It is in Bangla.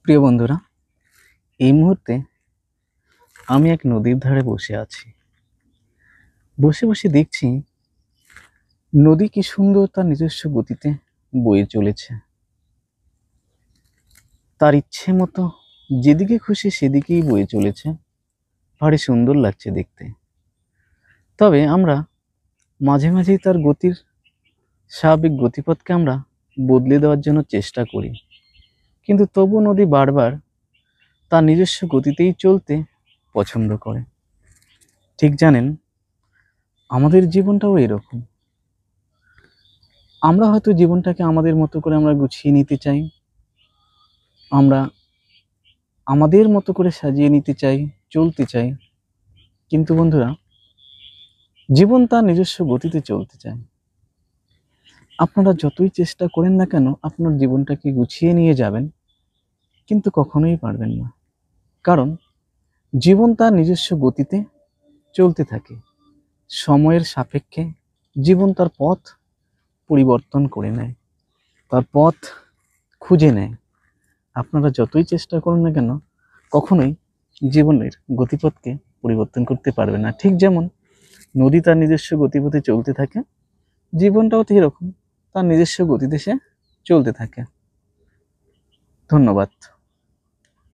প্রিয় বন্ধুরা, এই মুহূর্তে আমি এক নদীর ধারে বসে আছি। বসে বসে দেখছি নদী কি সুন্দর তার নিজস্ব গতিতে বয়ে চলেছে। তার ইচ্ছে মতো যেদিকে খুশি সেদিকেই বয়ে চলেছে। ভারী সুন্দর লাগছে দেখতে। তবে আমরা মাঝে মাঝেই তার গতির স্বাভাবিক গতিপথকে আমরা বদলে দেওয়ার জন্য চেষ্টা করি, কিন্তু তবু নদী বারবার তার নিজস্ব গতিতেই চলতে পছন্দ করে। ঠিক জানেন, আমাদের জীবনটাও এরকম। আমরা হয়তো জীবনটাকে আমাদের মতো করে আমরা গুছিয়ে নিতে চাই, আমরা আমাদের মতো করে সাজিয়ে নিতে চাই, চলতে চাই। কিন্তু বন্ধুরা, জীবন তার নিজস্ব গতিতে চলতে চায়। আপনারা যতই চেষ্টা করেন না কেন আপনার জীবনটাকে গুছিয়ে নিয়ে যাবেন, কিন্তু কখনোই পারবেন না। কারণ জীবন তার নিজস্ব গতিতে চলতে থাকে। সময়ের সাপেক্ষে জীবন তার পথ পরিবর্তন করে নেয়, তার পথ খুঁজে নেয়। আপনারা যতই চেষ্টা করুন না কেন কখনোই জীবনের গতিপথকে পরিবর্তন করতে পারবে না। ঠিক যেমন নদী তার নিজস্ব গতিপথে চলতে থাকে, জীবনটাও তো এরকম, তার নিজস্ব গতিতে সে চলতে থাকে। ধন্যবাদ।